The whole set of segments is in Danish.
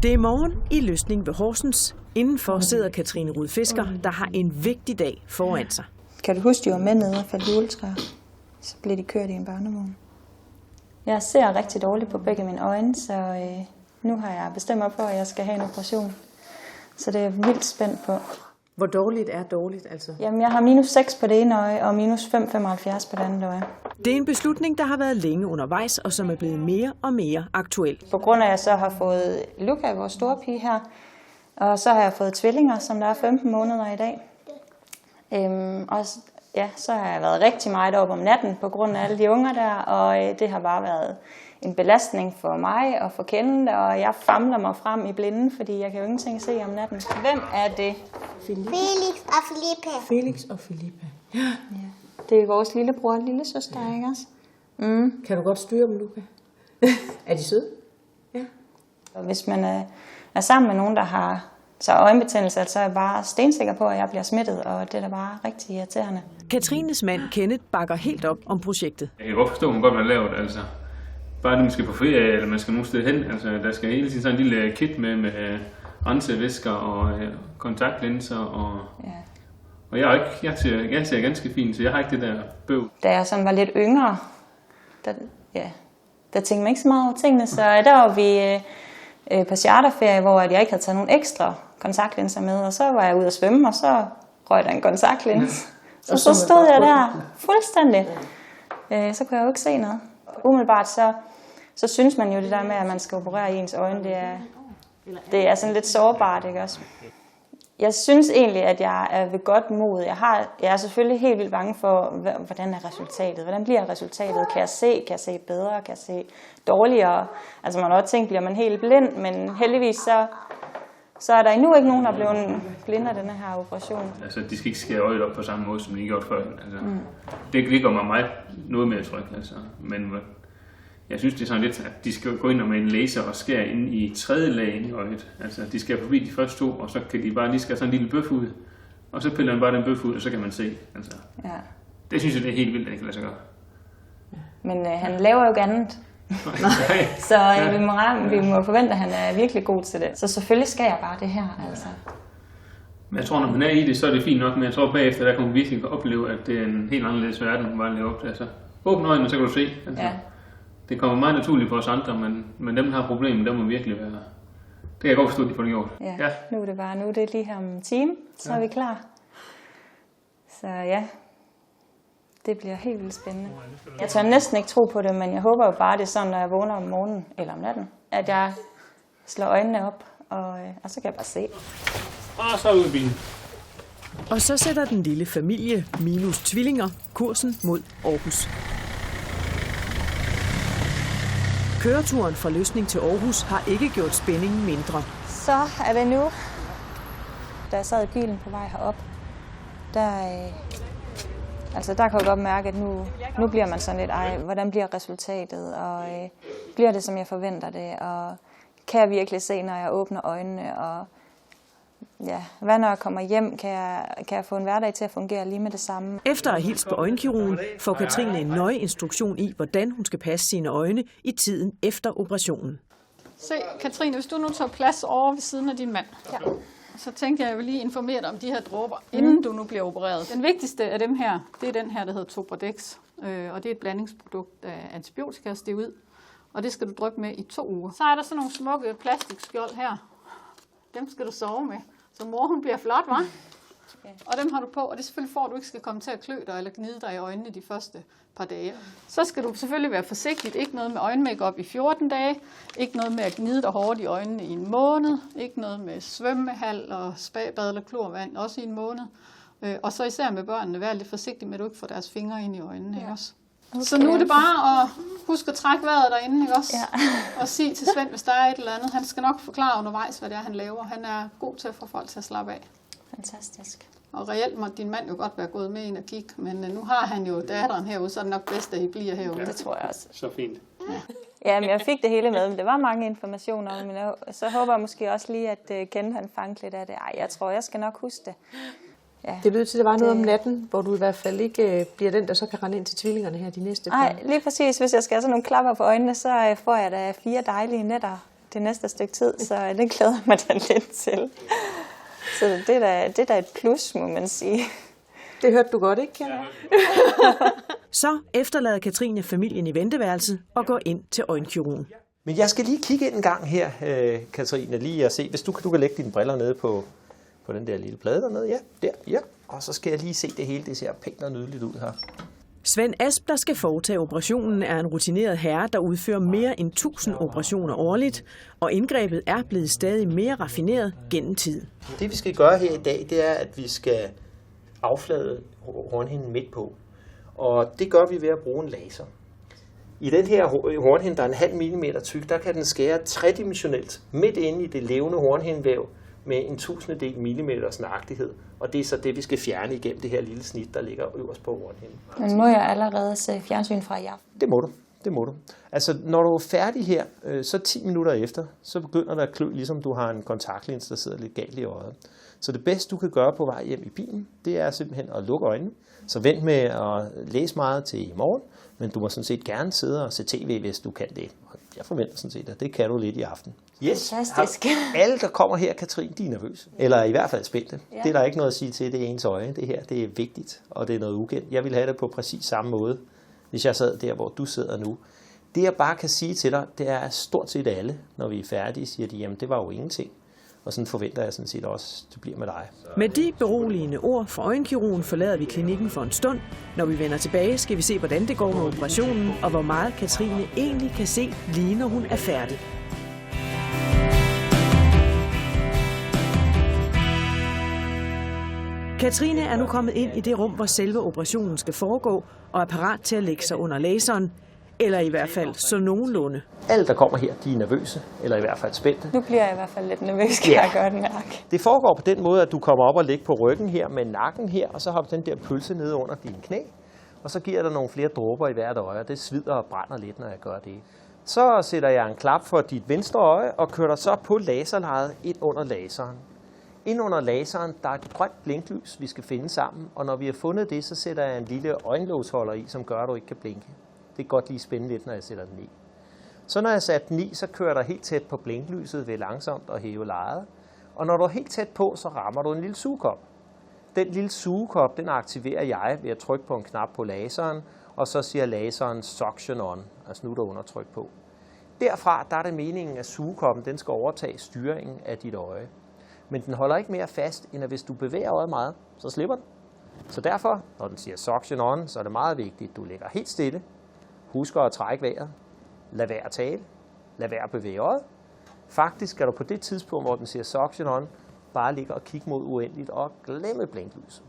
Det er morgen i Løsning ved Horsens. Indenfor sidder Katrine Rud Fisker, der har en vigtig dag foran sig. Kan du huske, de var med nede og faldt juletræer? Så blev de kørt i en barnevogn. Jeg ser rigtig dårligt på begge mine øjne, så nu har jeg bestemt mig for, at jeg skal have en operation. Så det er jeg vildt spændt på. Hvor dårligt er dårligt altså? Jamen, jeg har -6 på det ene øje og -5,75 på det andet øje. Det er en beslutning, der har været længe undervejs, og som er blevet mere og mere aktuel. På grund af, at jeg så har fået Luca, vores store pige her, og så har jeg fået tvillinger, som der er 15 måneder i dag. Og så har jeg været rigtig meget op om natten på grund af alle de unger der, og det har bare været en belastning for mig og for Kenneth, og jeg famler mig frem i blinde, fordi jeg kan jo ingenting se om natten. Hvem er det? Felix og Filippe. Felix og Filippe. Ja. Det er vores lillebror og lille søster, ikke også? Kan du godt styre dem, Luca? Er de søde? Ja. Og hvis man er sammen med nogen, der har så øjenbetændelse, så er jeg bare stensikker på, at jeg bliver smittet, og det er da bare rigtig irriterende. Katrines mand Kenneth bakker helt op om projektet. Jeg kan godt forstå, at man godt vil lave det, altså. Bare når man skal på ferie, eller man skal nogen sted hen, altså der skal hele tiden sådan en lille kit med rensevæsker og kontaktlinser og... Ja. Og jeg ser ganske fint, så jeg har ikke det der bøv. Da jeg sådan var lidt yngre, der tænkte man ikke så meget over tingene, så der var vi på charterferie, hvor jeg ikke havde taget nogle ekstra kontaktlinser med, og så var jeg ude at svømme, og så røg der en kontaktlins. Så stod jeg der fuldstændig. Så kunne jeg jo ikke se noget. Umiddelbart så synes man jo det der med, at man skal operere i ens øjne, det er sådan lidt sårbart, ikke også? Jeg synes egentlig, at jeg er ved godt mod. Jeg er selvfølgelig helt vildt bange for, hvordan er resultatet? Hvordan bliver resultatet? Kan jeg se bedre? Kan jeg se dårligere? Altså man har også tænkt, bliver man helt blind, men heldigvis så er der endnu ikke nogen, der er blevet blind af denne her operation. Altså de skal ikke skære øjet op på samme måde, som de gjort før. Altså, det gør mig noget mere tryg, altså. Men jeg synes, det er sådan lidt, at de skal gå ind med en laser og skære ind i 3. lag i øjet. Altså, de skal forbi de første 2, og så kan de bare lige skære sådan en lille bøf ud. Og så piller man bare den bøf ud, og så kan man se. Altså, ja. Det synes jeg, det er helt vildt, at det kan lade sig gøre. Men han laver jo ikke andet. Så vi må forvente, at han er virkelig god til det. Så selvfølgelig skal jeg bare det her, altså. Men jeg tror, når man er i det, så er det fint nok. Men jeg tror bagefter, der kan man virkelig opleve, at det er en helt anderledes verden, man bare lever op til. Altså, åbne øjnene, så kan du se. Altså. Ja. Det kommer meget naturligt for os andre, men dem, der har problemer, der må virkelig være... Det kan jeg godt forstå, at de får det gjort. Ja. Nu er det lige her om en time, så er vi klar. Så ja, det bliver helt vildt spændende. Jeg tør næsten ikke tro på det, men jeg håber jo bare, det er sådan, når jeg vågner om morgenen eller om natten, at jeg slår øjnene op, og så kan jeg bare se. Og så ud i bilen. Og så sætter den lille familie minus tvillinger kursen mod Aarhus. Køreturen fra Løsning til Aarhus har ikke gjort spændingen mindre. Så er det nu. Da jeg sad i bilen på vej herop, der kan jeg godt mærke, at nu bliver man sådan lidt, hvordan bliver resultatet, og bliver det, som jeg forventer det, og kan jeg virkelig se, når jeg åbner øjnene, og hvad når jeg kommer hjem, kan jeg få en hverdag til at fungere lige med det samme. Efter at hilse på øjenkirurgen får Katrine en nøje instruktion i, hvordan hun skal passe sine øjne i tiden efter operationen. Se, Katrine, hvis du nu tager plads over ved siden af din mand, så tænker jeg vil lige informere dig om de her dråber, inden du nu bliver opereret. Den vigtigste af dem her, det er den her, der hedder Tobradex, og det er et blandingsprodukt af antibiotika, det ud, og det skal du dryppe med i 2 uger. Så er der sådan nogle smukke plastikskjold her. Dem skal du sove med. Så mor, hun bliver flot, hva'? Og dem har du på, og det er selvfølgelig for, at du ikke skal komme til at klø dig eller gnide dig i øjnene de første par dage. Så skal du selvfølgelig være forsigtig. Ikke noget med øjenmakeup i 14 dage. Ikke noget med at gnide dig hårdt i øjnene i 1 måned. Ikke noget med svømmehal og spabad eller klorvand, også i 1 måned. Og så især med børnene, vær lidt forsigtig med, at du ikke får deres fingre ind i øjnene. Ikke også? Okay. Så nu er det bare at huske at trække vejret derinde, ikke også? Ja. Og sige til Svend, hvis der er et eller andet. Han skal nok forklare undervejs, hvad det er, han laver. Han er god til at få folk til at slappe af. Fantastisk. Og reelt må din mand jo godt være gået med ind og kigge, men nu har han jo datteren herude, så er det nok bedst, at I bliver herude. Ja, det tror jeg også. Så fint. Ja, men jeg fik det hele med, men det var mange informationer, men så håber jeg måske også lige, at Kenneth han fangede lidt af det. Jeg tror, jeg skal nok huske det. Ja, det lød til, at der var noget om natten, hvor du i hvert fald ikke bliver den, der så kan rende ind til tvillingerne her de næste par. Nej, lige præcis. Hvis jeg skal have sådan nogle klapper på øjnene, så får jeg da 4 dejlige nætter det næste stykke tid, så det glæder jeg mig da lidt til. Så det er da et plus, må man sige. Det hørte du godt, ikke, Kjell? Så efterlader Katrine familien i venteværelset og går ind til øjenkirurgen. Men jeg skal lige kigge ind en gang her, Katrine, lige at se, hvis du kan lægge dine briller nede på den der lille plade dernede. Ja, der, ja. Og så skal jeg lige se det hele, det ser pænt og nydeligt ud her. Svend Asp, der skal foretage operationen, er en rutineret herre, der udfører mere end 1000 operationer årligt, og indgrebet er blevet stadig mere raffineret gennem tiden. Det vi skal gøre her i dag, det er, at vi skal afflade hornhinden midt på. Og det gør vi ved at bruge en laser. I den her hornhinde, der er 0,5 mm tyk, der kan den skære tredimensionelt midt inde i det levende hornhindevæv med en 1000 millimeters nøjagtighed. Og det er så det, vi skal fjerne igennem det her lille snit, der ligger øverst på hornhinden. Men må jeg allerede se fjernsyn fra i aften? Det må du. Altså, når du er færdig her, så 10 minutter efter, så begynder der at klø, ligesom du har en kontaktlins, der sidder lidt galt i øjet. Så det bedste, du kan gøre på vej hjem i bilen, det er simpelthen at lukke øjnene. Så vent med at læse meget til i morgen, men du må sådan set gerne sidde og se tv, hvis du kan det. Jeg forventer sådan set, at det kan du lidt i aften. Yes. Fantastisk. Alle, der kommer her, Katrine, de er nervøse. Eller i hvert fald spændte. Ja. Det er der ikke noget at sige til, det er ens øje. Det her, det er vigtigt, og det er noget ukendt. Jeg vil have det på præcis samme måde, hvis jeg sad der, hvor du sidder nu. Det jeg bare kan sige til dig, det er at stort set alle, når vi er færdige, siger de, jamen det var jo ingenting. Og sådan forventer jeg sådan set også, det bliver med dig. Med de beroligende ord fra øjenkirurgen forlader vi klinikken for en stund. Når vi vender tilbage, skal vi se, hvordan det går med operationen, og hvor meget Katrine egentlig kan se, lige når hun er færdig. Katrine er nu kommet ind i det rum, hvor selve operationen skal foregå, og er parat til at lægge sig under laseren. Eller i hvert fald så nogenlunde. Alle, der kommer her, de er nervøse, eller i hvert fald spændte. Nu bliver jeg i hvert fald lidt nervøs, kan jeg godt mærke. Det foregår på den måde, at du kommer op og ligger på ryggen her med nakken her, og så har du den der pølse nede under dine knæ, og så giver der nogle flere dråber i hvert øje, og det svider og brænder lidt, når jeg gør det. Så sætter jeg en klap for dit venstre øje og kører dig så på laserlejet ind under laseren. Ind under laseren, der er et grønt blinklys, vi skal finde sammen, og når vi har fundet det, så sætter jeg en lille øjenlågsholder i, som gør, at du ikke kan blinke. Det kan godt lige spænde lidt, når jeg sætter den i. Så når jeg sætter den i, så kører der helt tæt på blinklyset ved langsomt at hæve lejet. Og når du er helt tæt på, så rammer du en lille sugekop. Den lille sugekop, den aktiverer jeg ved at trykke på en knap på laseren, og så siger laseren suction on, altså nu er der undertryk på. Derfra der er det meningen, at sugekoppen den skal overtage styringen af dit øje. Men den holder ikke mere fast, end at hvis du bevæger øjet meget, så slipper den. Så derfor, når den siger suction on, så er det meget vigtigt, at du ligger helt stille. Husker at trække vejret. Lad være at tale. Lad være at bevæge øjet. Faktisk skal du på det tidspunkt, hvor den siger suction on, bare ligge og kigge mod uendeligt og glemme blinklyset.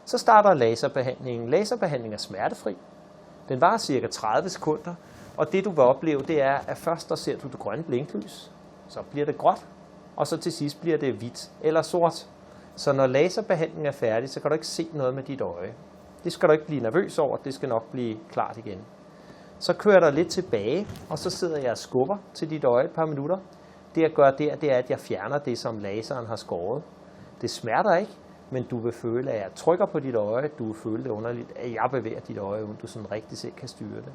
Så starter laserbehandlingen. Laserbehandling er smertefri. Den varer cirka 30 sekunder, og det du vil opleve, det er, at først der ser du det grønne blinklys, så bliver det gråt, og så til sidst bliver det hvidt eller sort. Så når laserbehandlingen er færdig, så kan du ikke se noget med dit øje. Det skal du ikke blive nervøs over, det skal nok blive klart igen. Så kører der lidt tilbage, og så sidder jeg og skubber til dit øje et par minutter. Det jeg gør der, det er, at jeg fjerner det, som laseren har skåret. Det smerter ikke, men du vil føle, at jeg trykker på dit øje. Du vil føle det underligt, at jeg bevæger dit øje, uden du sådan rigtig selv kan styre det.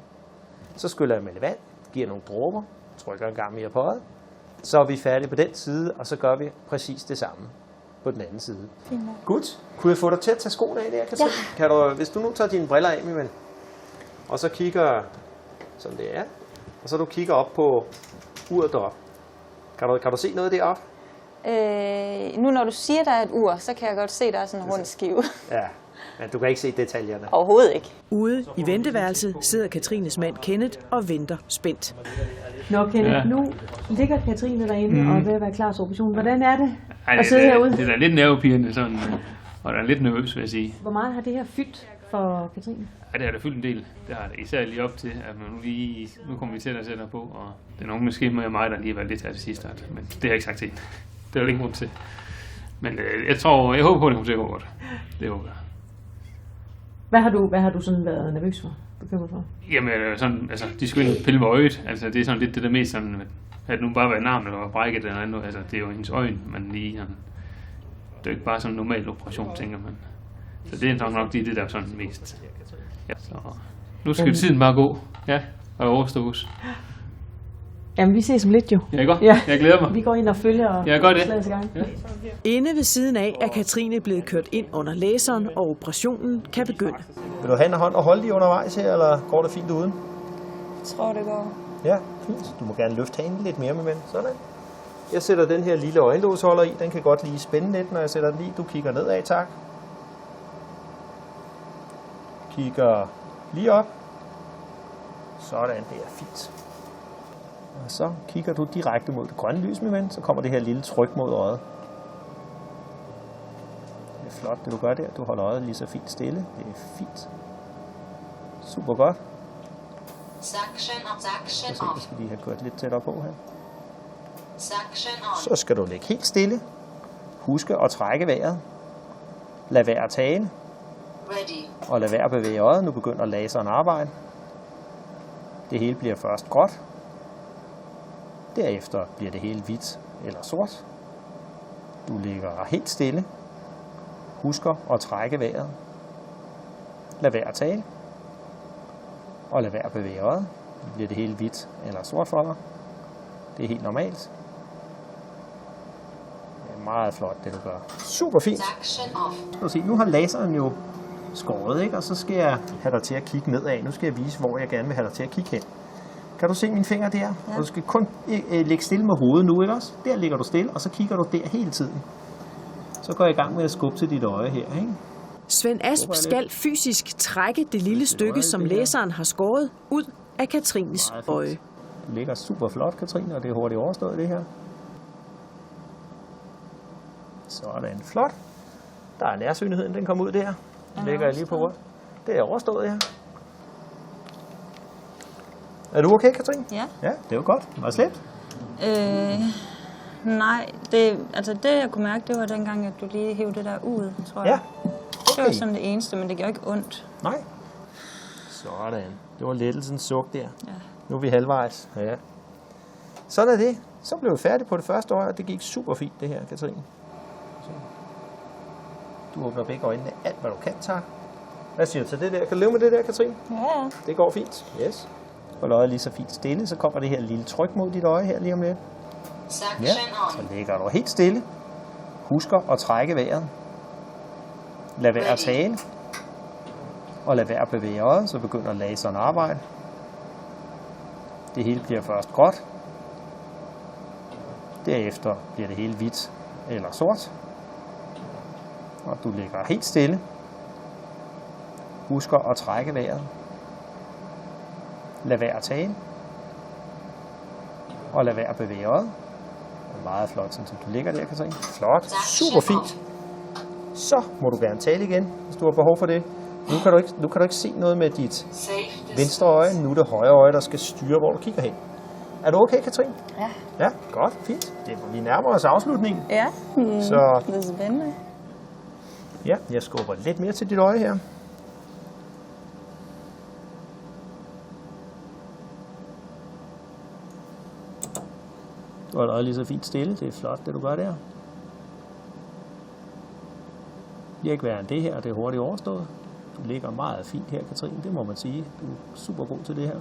Så skyller jeg med lidt vand, giver nogle dråber, trykker en gang mere på øjet. Så er vi færdige på den side, og så gør vi præcis det samme på den anden side. Godt. Kunne jeg få dig til at tage skoene af der, Katrine? Ja. Kan du, hvis du nu tager dine briller af, min ven, og så kigger, som det er, og så du kigger op på uret deroppe. Kan du se noget deroppe? Nu når du siger, der er et ur, så kan jeg godt se, der er sådan en rund skive. Ja, men du kan ikke se detaljerne. Overhovedet ikke. Ude i venteværelset sidder Katrines mand Kenneth og venter spændt. Nå, Kenneth, nu ligger Katrine derinde og er ved at være klar til operationen. Hvordan er det Ej, at sidde herude? Det er da lidt nervepirrende sådan, og der er lidt nervøs, vil jeg sige. Hvor meget har det her fyldt for Katrine? Ja, det har da fyldt en del. Det har det især lige op til, at man nu kommer vi til at sætte på, og det er nok måske med mig, der lige har været lidt her til sidst, men det har jeg ikke sagt til. Det er jo ikke grund til. Men jeg håber på, at det kommer til at gå godt. Det håber jeg. Hvad har du sådan været nervøs for? Bekymret for? Jamen, sådan, altså, de skulle ind og pille med øjet. Altså, det er sådan lidt det der mest sådan, at nu bare være en arm, eller brækket eller andet. Altså, det er jo hendes øjne, man lige sådan. Det er jo ikke bare sådan en normal operation, tænker man. Så det er nok det der er sådan mest. Ja, så nu skal tiden bare gå. Ja, og overstås. Jamen, vi ses om lidt jo. Ja, godt. Ja. Jeg glæder mig. Vi går ind og følger Ja, gør det. slaget i gang. Ja. Inde ved siden af er Katrine blevet kørt ind under laseren, og operationen kan begynde. Vil du have en hånd og holde lige undervejs her, eller går det fint uden? Jeg tror, det går. Ja, fint. Du må gerne løfte hanen lidt mere med mænd. Sådan. Jeg sætter den her lille øjenlåsholder i. Den kan godt lige spænde lidt, når jeg sætter den i. Du kigger nedad, tak. Kigger lige op. Sådan, det er fint. Og så kigger du direkte mod det grønne lys, min ven. Så kommer det her lille tryk mod øjet. Det er flot, det du gør der. Du holder øjet lige så fint stille. Det er fint. Super godt. Suction Jeg skal lige have kørt lidt tættere på her. Suction on. Så skal du ligge helt stille. Husk at trække vejret. Lad være at tale. Ready. Og lad være at bevæge øjet. Nu begynder laseren at arbejde. Det hele bliver først gråt. Derefter bliver det hele hvidt eller sort. Du ligger helt stille. Husk at trække vejret. Lad være at tale. Og lad være at bevæge øjet. Nu bliver det hele hvidt eller sort for dig. Det er helt normalt. Det er meget flot, det du gør. Super fint. Suction off. Skal du se, nu har laseren jo skåret, ikke? Og så skal jeg have dig til at kigge nedad. Nu skal jeg vise, hvor jeg gerne vil have dig til at kigge hen. Kan du se mine fingre der? Ja. Og du skal kun ligge stille med hovedet nu, ikke også? Der ligger du stille, og så kigger du der hele tiden. Så går jeg i gang med at skubbe til dit øje her, ikke? Svend Asp skal fysisk trække det lille stykke, som laseren har skåret, ud af Katrines øje. Det ligger super flot, Katrine, og det er hurtigt overstået, det her. Sådan, flot. Der er nærsynligheden, den kommer ud der. Den lægger jeg lige på bordet. Det er overstået, ja. Er du okay, Katrine? Ja. Ja, det var godt. Var det slemt? Nej, det jeg kunne mærke, det var dengang, at du lige hævde det der ud, tror jeg. Ja. Det var sådan det eneste, men det gjorde ikke ondt. Nej. Sådan. Det var lettelsens suk der. Ja. Nu er vi halvvejs. Ja. Sådan er det. Så blev vi færdige på det første øje, og det gik super fint, det her, Katrine. Så. Du åbner begge øjnene alt, hvad du kan, tak. Hvad siger du til det der? Kan du leve med det der, Katrine? Ja. Det går fint. Yes. Hold øjet lige så fint stille, så kommer det her lille tryk mod dit øje her lige om lidt. Suction Ja, on. så ligger du helt stille. Husk at trække vejret. Lad være at tale. Og lad være at bevæge øjet, så begynder laseren at arbejde. Det hele bliver først gråt. Derefter bliver det hele hvidt eller sort. Og du ligger helt stille. Husk at trække vejret. Lad være at tale. Og lad være at bevæge øjet. Meget flot, sådan som du ligger der, Katrine. Flot. Super fint. Så må du gerne tale igen, hvis du har behov for det. Nu kan du ikke se noget med dit venstre øje. Nu er det højre øje, der skal styre, hvor du kigger hen. Er du okay, Katrine? Ja. Ja, godt. Fint. Vi nærmer os afslutningen. Ja, Så det er spændende. ja, jeg skubber lidt mere til dit øje her. Du har øjet lige så fint stille. Det er flot, det du gør der. Det er ikke værre end det her, det er hurtigt overstået. Du ligger meget fint her, Katrine, det må man sige. Du er super god til det her.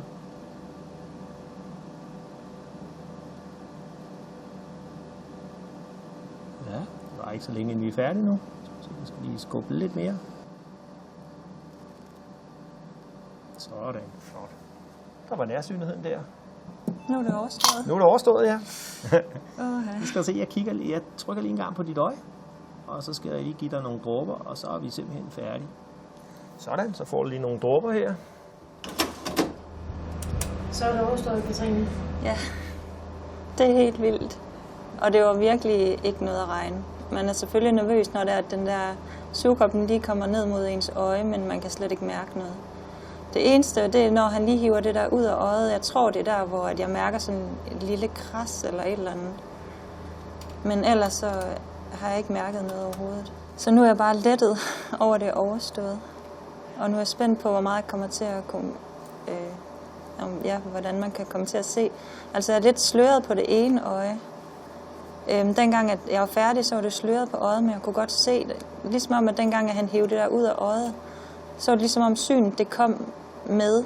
Ja, det var ikke så længe, inden vi er færdige nu. Så vi skal lige skubbe lidt mere. Sådan, flot. Der var nærsynligheden der. Nu er det overstået. Nu er det overstået, ja. Okay. Du skal se, jeg trykker lige en gang på dit øje. Og så skal jeg lige give dig nogle dråber, og så er vi simpelthen færdige. Sådan, så får du lige nogle dråber her. Så er det overstået, Katrine. Ja, det er helt vildt. Og det var virkelig ikke noget at regne. Man er selvfølgelig nervøs, når det er, at den der sugkoppen lige kommer ned mod ens øje, men man kan slet ikke mærke noget. Det eneste, det er, når han lige hiver det der ud af øjet. Jeg tror, det er der, hvor jeg mærker sådan et lille kras eller et eller andet. Men ellers så har jeg ikke mærket noget overhovedet. Så nu er jeg bare lettet over det overstået. Og nu er jeg spændt på, hvor meget jeg kommer til at komme, hvordan man kan komme til at se. Altså jeg er lidt sløret på det ene øje. Dengang at jeg var færdig, så var det sløret på øjet, men jeg kunne godt se det. Ligesom om, at dengang at han hævde det der ud af øjet, så var det ligesom om synet det kom med.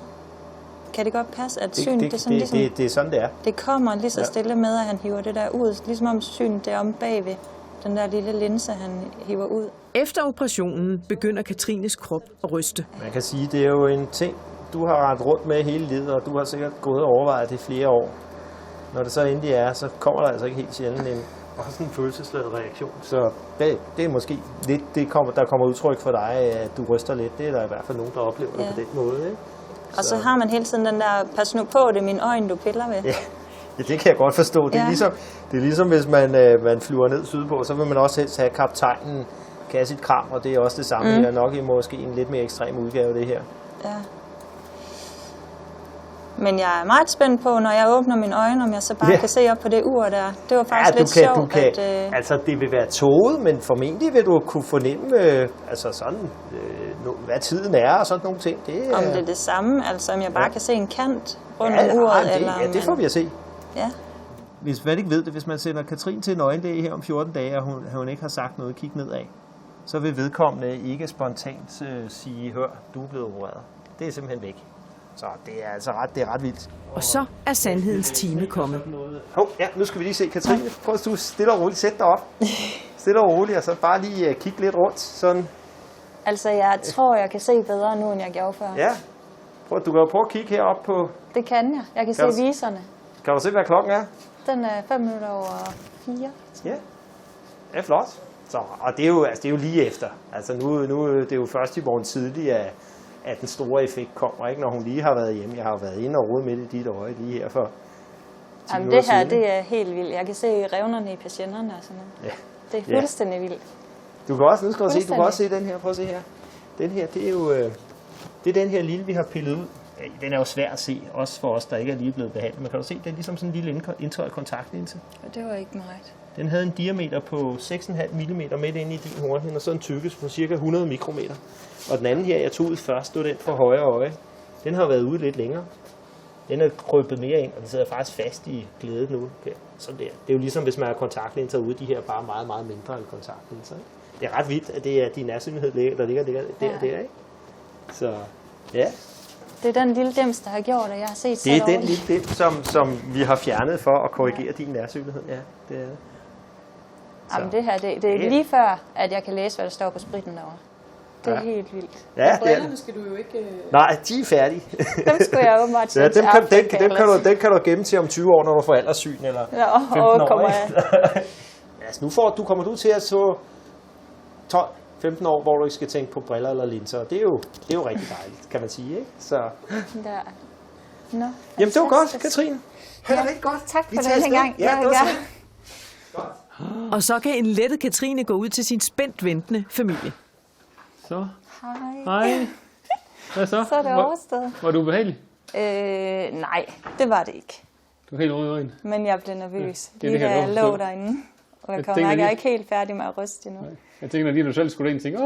kan det godt passe, at synet det er sådan ligesom... Det er sådan, det er. Det kommer lige så stille med, at han hiver det der ud. Ligesom om synet det er om bagved den der lille linse, han hiver ud. Efter operationen begynder Katrines krop at ryste. Man kan sige, det er jo en ting, du har rendt rundt med hele livet, og du har sikkert gået og overvejet det i flere år. Når det så endelig er, så kommer der altså ikke helt sjældent også en følelsesladet reaktion. Så det er måske lidt, der kommer udtryk for dig, at du ryster lidt. Det er der i hvert fald nogen, der oplever det på den måde. Ikke? Og så har man hele tiden den der, pas nu på, det er mine øjne, du piller ved. Ja, det kan jeg godt forstå. Det er ligesom hvis man flyver ned sydpå, så vil man også helst have kaptajnen Kassit Kram, og det er også det samme her. Nok i måske en lidt mere ekstrem udgave, det her. Ja. Men jeg er meget spændt på, når jeg åbner mine øjne, om jeg så bare kan se op på det ur der. Det var faktisk lidt sjovt. Altså, det vil være tåget, men formentlig vil du kunne fornemme, hvad tiden er og sådan nogle ting. Om det er det samme, altså om jeg bare kan se en kant rundt om uret. Eller det får vi at se. Ja. Hvis man ikke ved det, hvis man sender Katrin til en øjenlæge her om 14 dage, og hun ikke har sagt noget, kig nedad, så vil vedkommende ikke spontant sige, hør, du er blevet opereret. Det er simpelthen væk. Så det er altså ret vildt. Og så er sandhedens time kommet. Nu skal vi lige se. Katrine, prøv at du stille og roligt. Sæt dig op. Stille og roligt, og så bare lige kigge lidt rundt. Sådan. Altså, jeg tror, jeg kan se bedre nu, end jeg gjorde før. Ja. Du kan jo prøve at kigge herop på... Det kan jeg. Jeg kan se viserne. Kan du se, hvad klokken er? Den er 5 minutter over 4. Ja. Det er flot. Så, og det er jo lige efter. Altså nu det er jo først i morgen tidlig, at den store effekt kommer, ikke? Når hun lige har været hjemme. Jeg har jo været inde og rodet med i dit øje lige her for 10 Jamen, minutter det her, siden. Det er helt vildt. Jeg kan se revnerne i patienterne og sådan noget. Ja. Det er fuldstændig vildt. Du kan også se den her. Prøv at se her. Den her, det er jo det er den her lille, vi har pillet ud. Den er jo svær at se, også for os, der ikke er lige blevet behandlet. Men kan du se, den er ligesom sådan en lille indtøjet kontaktlinse. Det var ikke meget. Den havde en diameter på 6,5 mm midt inde i din hornhinde, og så en tykkelse på ca. 100 mikrometer. Og den anden her, jeg tog ud først, det var den for højre øje. Den har været ude lidt længere. Den er krøbet mere ind, og den sidder faktisk fast i glædet nu. Okay. Så det er jo ligesom, hvis man har kontaktlinser ude, de her bare meget, meget mindre end kontaktlinser. Det er ret vildt, at det er din nærsynlighed, der ligger der, ikke? Så, ja. Det er den lille dims, der har gjort, at jeg har set det er den lille dims, som vi har fjernet for at korrigere din nærsynlighed. Ja, det er det. Jamen det her, det er lige før, at jeg kan læse, hvad der står på spritten derovre. Det er helt vildt. Ja, og brillerne skal du jo ikke... Nej, de er færdige. Dem skulle jeg åbenbart til den kan du gemme til om 20 år, når du får alderssyn, eller 15 år. Altså, kommer du til at så 12-15 år, hvor du ikke skal tænke på briller eller linser. Det er jo rigtig dejligt, kan man sige, ikke? Så. Ja. Jamen, det var godt, Katrine. Ha' det rigtig godt. Tak for den gang. Ja, det var Og så kan en lettet Katrine gå ud til sin spændt ventende familie. Så. Hej. Hvad så? Så er det overstået. Var du ubehagelig? Nej, det var det ikke. Du er helt rød i øjnene. Men jeg blev nervøs. Ja, lige da jeg lå derinde. Og jeg kan mærke, at jeg er ikke helt færdig med at ryste endnu. Jeg tænker, at du selv skulle ind og tænke,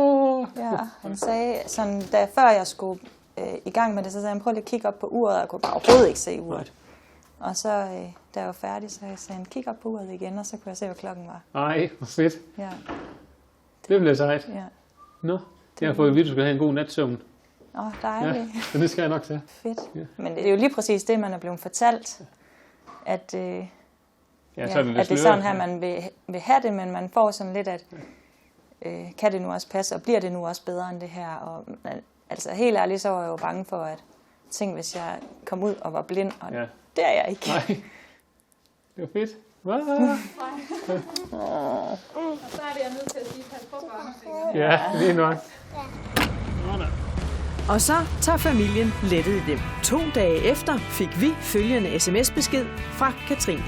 Ja, han sagde, sådan, før jeg skulle i gang med det, så sagde han, prøv lige at kigge op på uret, og jeg kunne bare overhovedet ikke se uret. Nej. Og så, da jeg var færdig, så sagde han, kig op på uret igen, og så kunne jeg se, hvad klokken var. Ej, hvor fedt. Ja. Det blev sejt. Ja. Nå, jeg har fået at vide, at du skal have en god natsøvn. Dejligt. Ja, så det skal jeg nok til. Fedt. Ja. Men det er jo lige præcis det, man er blevet fortalt, at, så er det, at det er sådan her, man vil have det, men man får sådan lidt, at kan det nu også passe, og bliver det nu også bedre end det her? Og, altså helt ærligt, så var jeg jo bange for, at tænk, hvis jeg kom ud og var blind, og det er jeg ikke. Nej, det var fedt. Og så er det, jeg nødt til at sige, pas på børnefingeren. Ja, lige nok. Og så tager familien lettet hjem. 2 dage efter fik vi følgende sms-besked fra Katrine.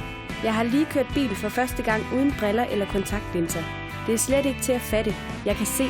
Jeg har lige kørt bil for første gang uden briller eller kontaktlinser. Det er slet ikke til at fatte. Jeg kan se.